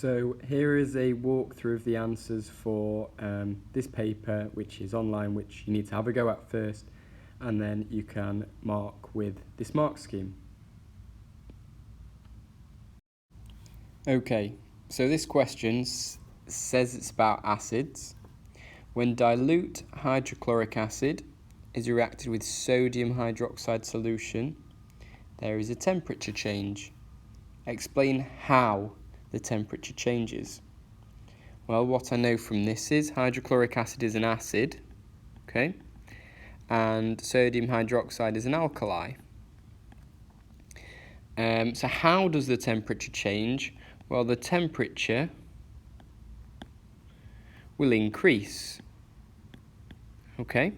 So here is a walkthrough of the answers for this paper, which is online, which you need to have a go at first, and then you can mark with this mark scheme. Okay, so this question says it's about acids. When dilute hydrochloric acid is reacted with sodium hydroxide solution, there is a temperature change. Explain how the temperature changes. Well, what I know from this is hydrochloric acid is an acid, okay, and sodium hydroxide is an alkali. So how does the temperature change? Well, the temperature will increase, okay,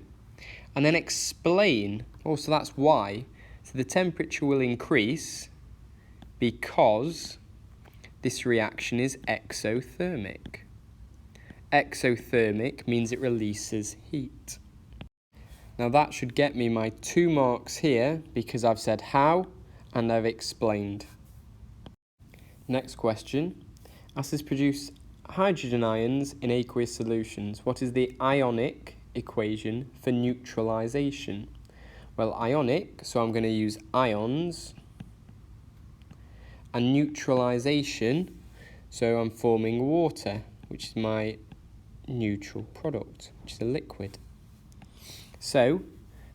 and then explain. So that's why. So the temperature will increase because this reaction is exothermic. Exothermic means it releases heat. Now that should get me my 2 marks here because I've said how and I've explained. Next question. Acids produce hydrogen ions in aqueous solutions. What is the ionic equation for neutralization? Well, ionic, so I'm going to use ions. And neutralization, so I'm forming water, which is my neutral product, which is a liquid. So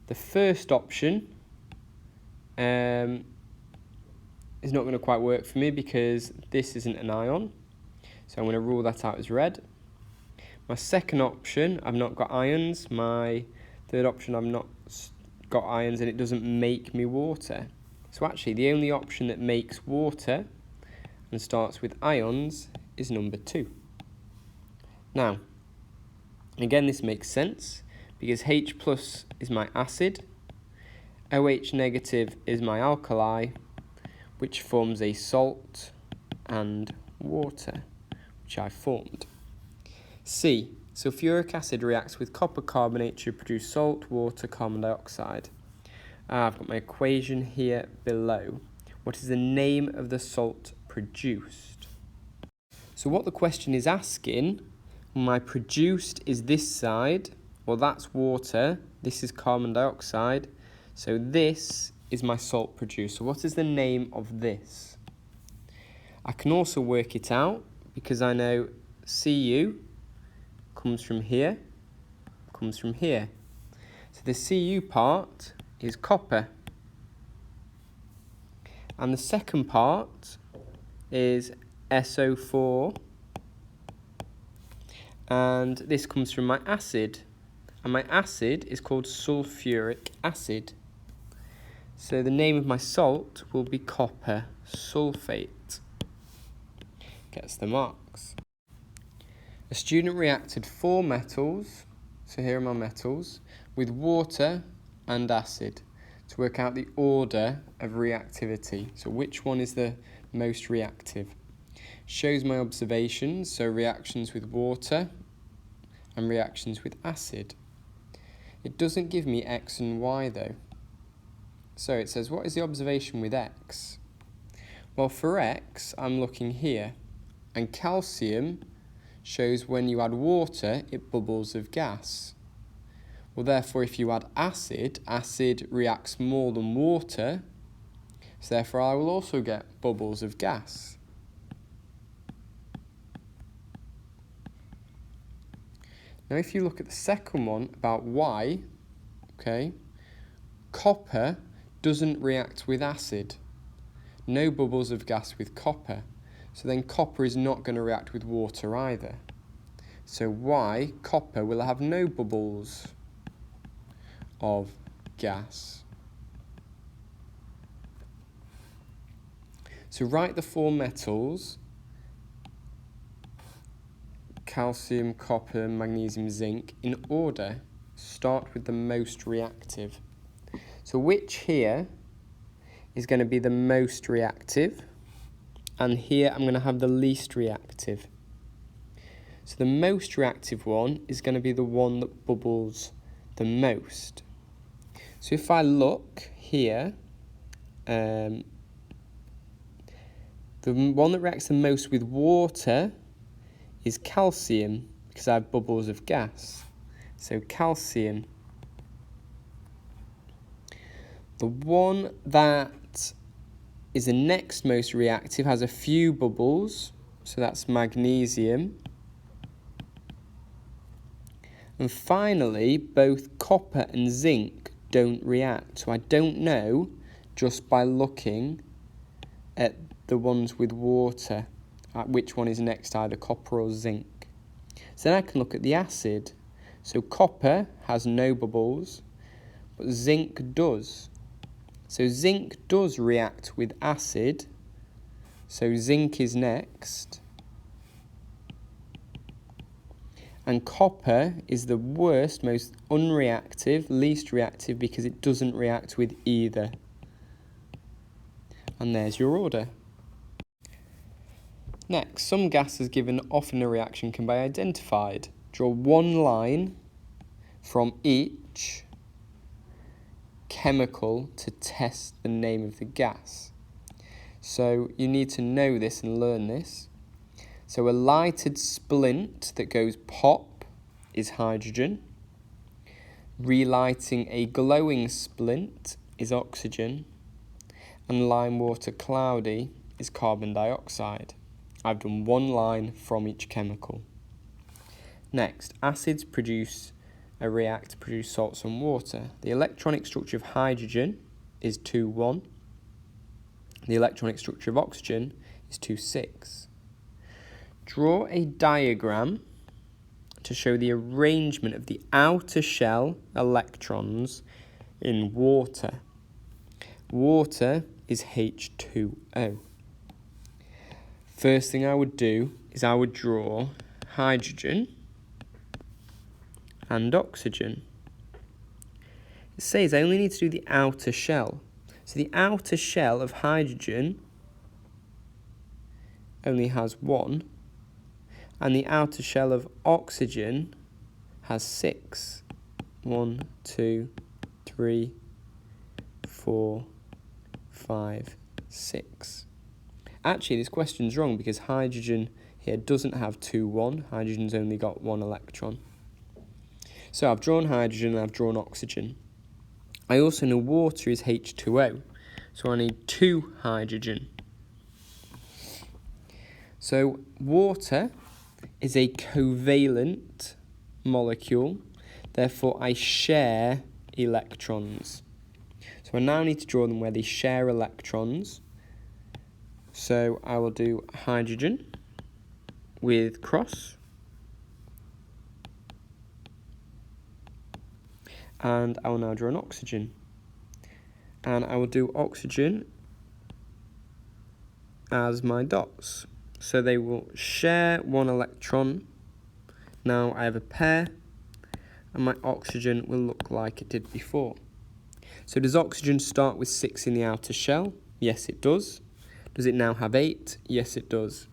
the first option is not going to quite work for me because this isn't an ion, so I'm going to rule that out as red. My second option, I've not got ions. My third option, I've not got ions and it doesn't make me water. So actually the only option that makes water and starts with ions is number 2. Now, again, this makes sense because H plus is my acid, OH negative is my alkali, which forms a salt and water, which I formed. C, sulfuric acid reacts with copper carbonate to produce salt, water, carbon dioxide. I've got my equation here below. What is the name of the salt produced? So what the question is asking, my produced is this side, well that's water, this is carbon dioxide, so this is my salt produced. So what is the name of this? I can also work it out because I know Cu comes from here, comes from here. So the Cu part is copper. And the second part is SO4. And this comes from my acid. And my acid is called sulfuric acid. So the name of my salt will be copper sulfate. Gets the marks. A student reacted 4 metals, so here are my metals, with water and acid to work out the order of reactivity. So which one is the most reactive? Shows my observations, so reactions with water and reactions with acid. It doesn't give me X and Y though. So it says, what is the observation with X? Well, for X, I'm looking here, and calcium shows when you add water, it bubbles of gas. Well, therefore, if you add acid, acid reacts more than water, so therefore I will also get bubbles of gas. Now, if you look at the second one about Y, okay, copper doesn't react with acid. No bubbles of gas with copper. So then copper is not going to react with water either. So Y, copper, will have no bubbles of gas. So write the 4 metals, calcium, copper, magnesium, zinc, in order. Start with the most reactive. So which here is going to be the most reactive? And here I'm going to have the least reactive. So the most reactive one is going to be the one that bubbles the most. So if I look here, the The one that reacts the most with water is calcium, because I have bubbles of gas. So calcium. The one that is the next most reactive has a few bubbles, so that's magnesium. And finally, both copper and zinc don't react. So I don't know just by looking at the ones with water at which one is next, either copper or zinc. So then I can look at the acid. So copper has no bubbles, but zinc does. So zinc does react with acid. So zinc is next. And copper is the worst, most unreactive, least reactive, because it doesn't react with either. And there's your order. Next, some gases given often a reaction can be identified. Draw one line from each chemical to test the name of the gas. So you need to know this and learn this. So a lighted splint that goes pop is hydrogen. Relighting a glowing splint is oxygen. And lime water cloudy is carbon dioxide. I've done one line from each chemical. Next, acids react to produce salts and water. The electronic structure of hydrogen is 2,1. The electronic structure of oxygen is 2,6. Draw a diagram to show the arrangement of the outer shell electrons in water. Water is H2O. First thing I would do is I would draw hydrogen and oxygen. It says I only need to do the outer shell. So the outer shell of hydrogen only has 1. And the outer shell of oxygen has 6. 1, 2, 3, 4, 5, 6. Actually, this question's wrong because hydrogen here doesn't have 2,1. Hydrogen's only got 1 electron. So I've drawn hydrogen and I've drawn oxygen. I also know water is H2O, so I need 2 hydrogen. So water is a covalent molecule, therefore I share electrons. So I now need to draw them where they share electrons. So I will do hydrogen with cross. And I will now draw an oxygen. And I will do oxygen as my dots. So they will share 1 electron. Now I have a pair, and my oxygen will look like it did before. So does oxygen start with 6 in the outer shell? Yes, it does. Does it now have 8? Yes, it does.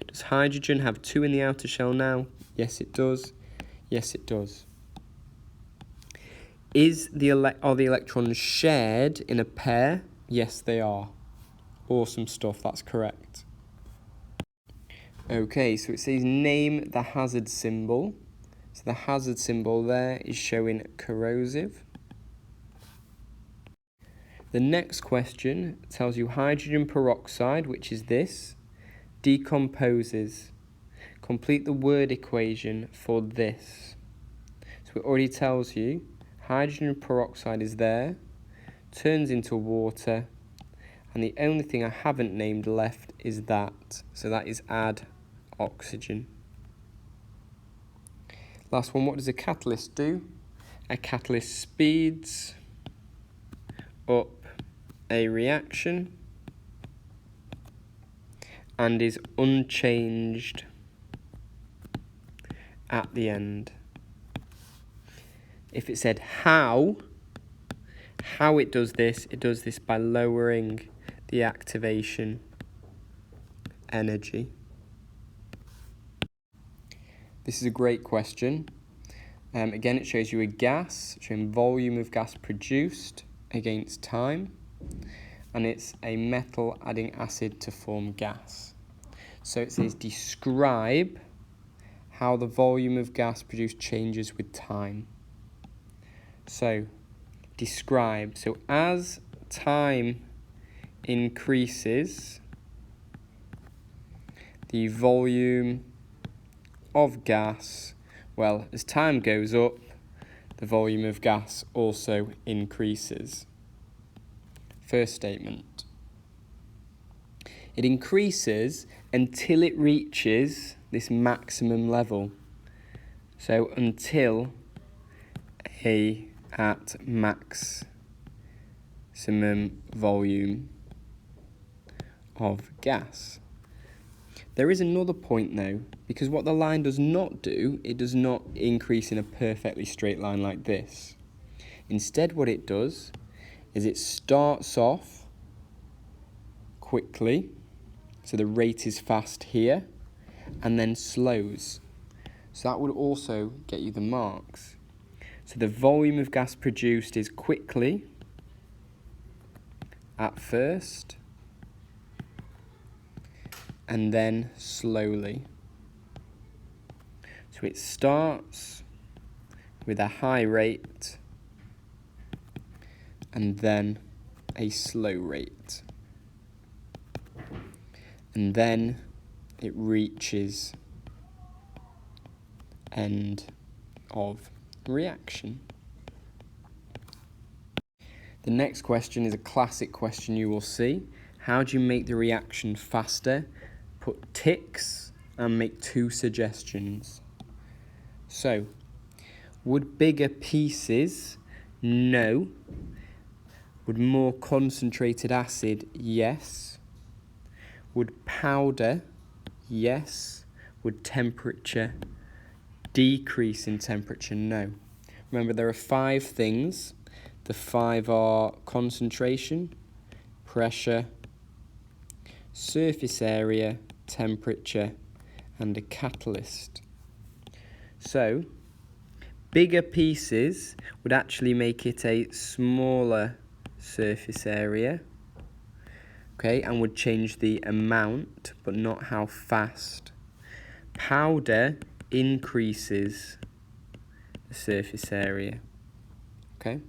Does hydrogen have 2 in the outer shell now? Yes, it does. Yes, it does. Are the electrons shared in a pair? Yes, they are. Awesome stuff, that's correct. Okay, so it says name the hazard symbol. So the hazard symbol there is showing corrosive. The next question tells you hydrogen peroxide, which is this, decomposes. Complete the word equation for this. So it already tells you hydrogen peroxide is there, turns into water, and the only thing I haven't named left is that. So that is add oxygen. Last one, what does a catalyst do? A catalyst speeds up a reaction and is unchanged at the end. If it said how it does this by lowering the activation energy. This is a great question. Again, it shows you a gas, showing volume of gas produced against time. and it's a metal adding acid to form gas. So it says describe how the volume of gas produced changes with time. So describe. So as time increases, the volume of gas, well, as time goes up, the volume of gas also increases. First statement. It increases until it reaches this maximum level. So until at maximum volume of gas. There is another point though, because what the line does not do, it does not increase in a perfectly straight line like this. Instead, what it does is it starts off quickly, so the rate is fast here, and then slows. So that would also get you the marks. So the volume of gas produced is quickly at first, and then slowly. So it starts with a high rate and then a slow rate. And then it reaches end of reaction. The next question is a classic question you will see. How do you make the reaction faster? Put ticks and make 2 suggestions. So, would bigger pieces? No. Would more concentrated acid? Yes. Would powder? Yes. Would temperature decrease in temperature? No. Remember, there are 5 things. The 5 are concentration, pressure, surface area, temperature, and a catalyst. So, bigger pieces would actually make it a smaller surface area, okay, and would change the amount, but not how fast. Powder increases the surface area, okay?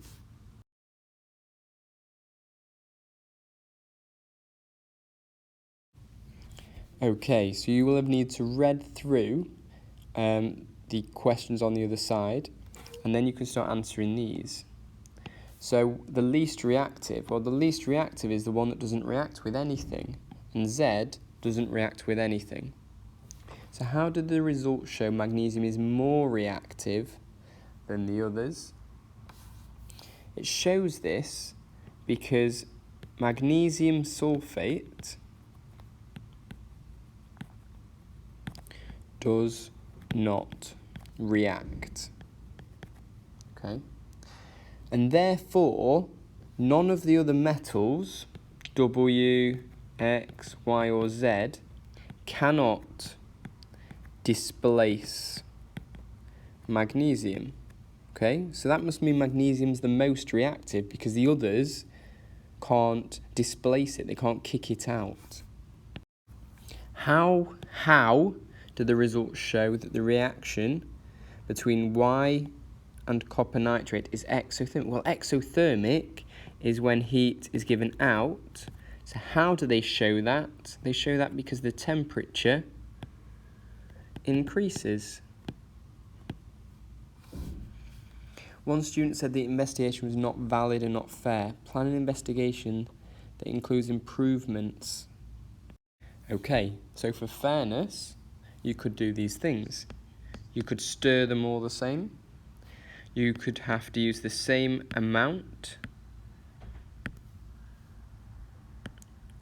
Okay, so you will have need to read through the questions on the other side, and then you can start answering these. So the least reactive, well, the least reactive is the one that doesn't react with anything, and Z doesn't react with anything. So how did the results show magnesium is more reactive than the others? It shows this because magnesium sulfate does not react, okay? And therefore, none of the other metals, W, X, Y, or Z, cannot displace magnesium, okay? So that must mean magnesium's the most reactive because the others can't displace it, they can't kick it out. How do the results show that the reaction between Y and copper nitrate is exothermic? Well, exothermic is when heat is given out. So how do they show that? They show that because the temperature increases. One student said the investigation was not valid and not fair. Plan an investigation that includes improvements. Okay, so for fairness, you could do these things. You could stir them all the same. You could have to use the same amount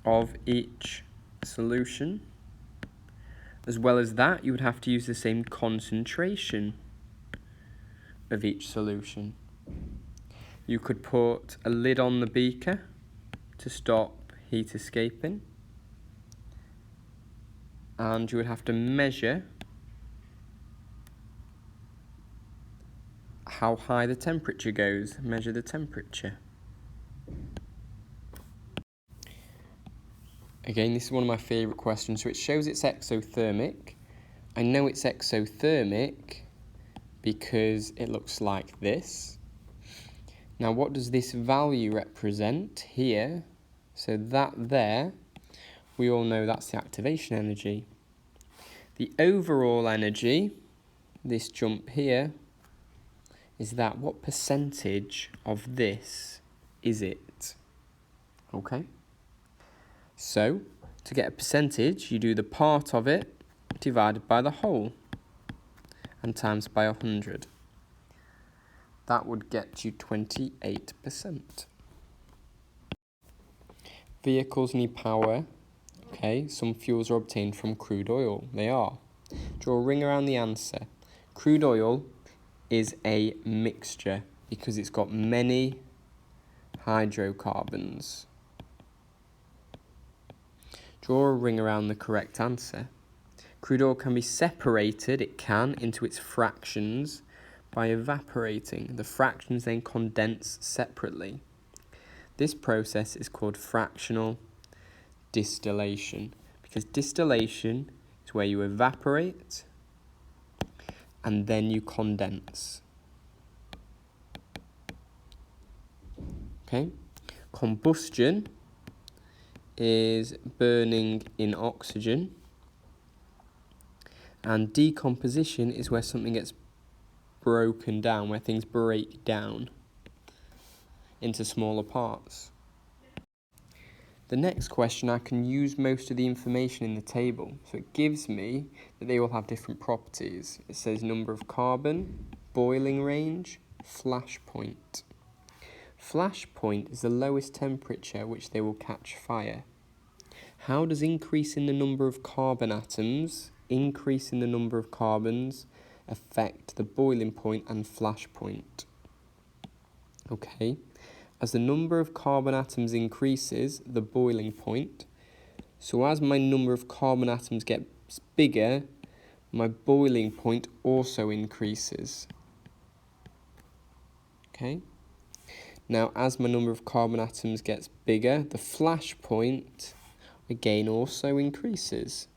of each solution. As well as that, you would have to use the same concentration of each solution. You could put a lid on the beaker to stop heat escaping. And you would have to measure how high the temperature goes, measure the temperature. Again, this is one of my favourite questions. So it shows it's exothermic. I know it's exothermic because it looks like this. Now, what does this value represent here? So that there, we all know that's the activation energy. The overall energy, this jump here, is that what percentage of this is it? Okay. So, to get a percentage, you do the part of it divided by the whole and times by 100. That would get you 28%. Vehicles need power. Okay, some fuels are obtained from crude oil. They are. Draw a ring around the answer. Crude oil is a mixture because it's got many hydrocarbons. Draw a ring around the correct answer. Crude oil can be separated, into its fractions by evaporating. The fractions then condense separately. This process is called fractional distillation because distillation is where you evaporate and then you condense. Okay? Combustion is burning in oxygen, and decomposition is where something gets broken down, where things break down into smaller parts. The next question, I can use most of the information in the table, so it gives me that they all have different properties. It says number of carbon, boiling range, flash point. Flash point is the lowest temperature at which they will catch fire. How does increasing the number of carbon atoms, increasing the number of carbons, affect the boiling point and flash point? Okay, as the number of carbon atoms increases, the boiling point. So as my number of carbon atoms gets bigger, my boiling point also increases. Okay. Now, as my number of carbon atoms gets bigger, the flash point, again, also increases.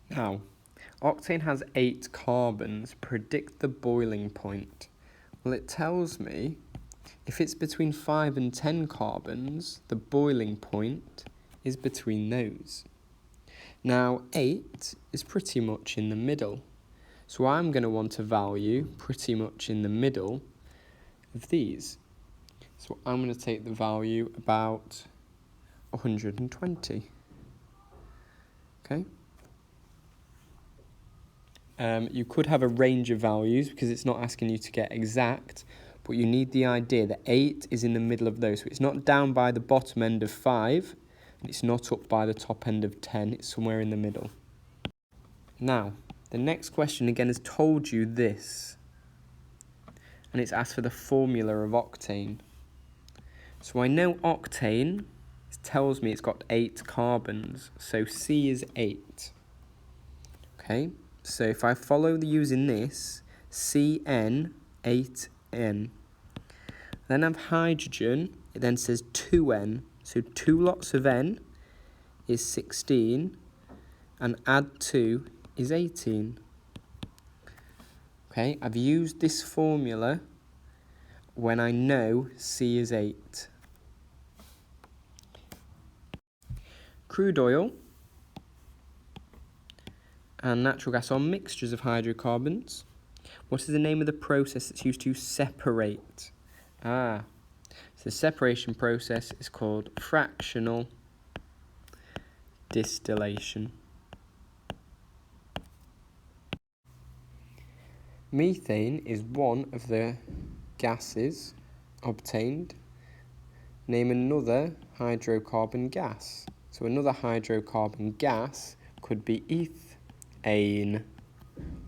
Now, octane has 8 carbons. Predict the boiling point. Well, it tells me if it's between 5 and 10 carbons, the boiling point is between those. Now, 8 is pretty much in the middle. So I'm going to want a value pretty much in the middle of these. So I'm going to take the value about 120. Okay. You could have a range of values because it's not asking you to get exact, but you need the idea that 8 is in the middle of those. So it's not down by the bottom end of 5, and it's not up by the top end of 10. It's somewhere in the middle. Now, the next question again has told you this, and it's asked for the formula of octane. So I know octane tells me it's got 8 carbons, so C is 8. Okay, so if I follow using this, CN, 8N. Then I have hydrogen, it then says 2N, so 2 lots of N is 16, and add 2 is 18. Okay, I've used this formula when I know C is 8. Crude oil and natural gas are mixtures of hydrocarbons. What is the name of the process that's used to separate? So the separation process is called fractional distillation. Methane is one of the gases obtained. Name another hydrocarbon gas. So another hydrocarbon gas could be ethane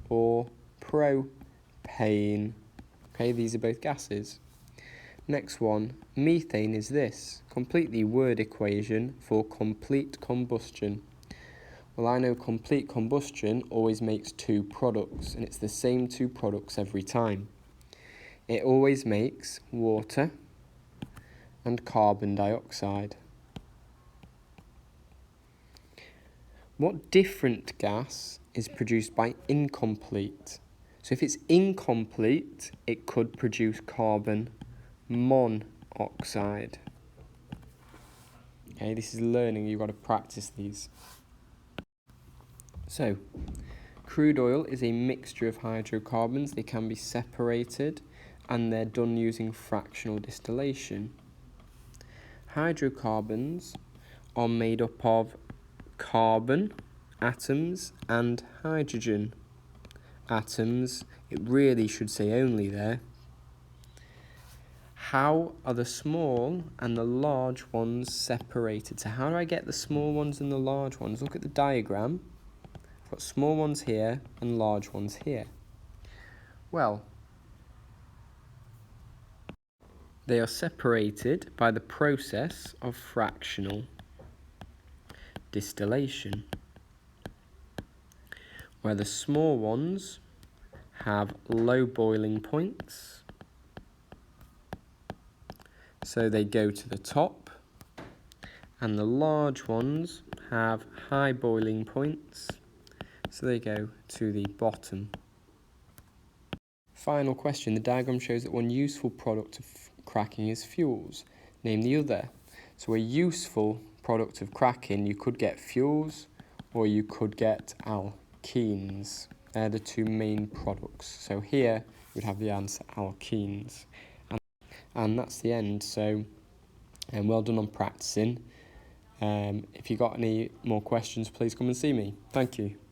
or propane. Okay, these are both gases. Next one, methane is this. Complete the word equation for complete combustion. Well, I know complete combustion always makes 2 products, and it's the same 2 products every time. It always makes water and carbon dioxide. What different gas is produced by incomplete? So if it's incomplete, it could produce carbon monoxide. Okay, this is learning, you've got to practice these. So, crude oil is a mixture of hydrocarbons. They can be separated and they're done using fractional distillation. Hydrocarbons are made up of carbon atoms and hydrogen atoms. It really should say only there. How are the small and the large ones separated? So how do I get the small ones and the large ones? Look at the diagram. I've got small ones here and large ones here. Well, they are separated by the process of fractional distillation, where the small ones have low boiling points, so they go to the top, and the large ones have high boiling points, so they go to the bottom. Final question. The diagram shows that one useful product of cracking is fuels. Name the other. So a useful product of cracking, you could get fuels or you could get alkenes. They're the two main products. So here we'd have the answer alkenes. And that's the end. So well done on practicing. If you've got any more questions, please come and see me. Thank you.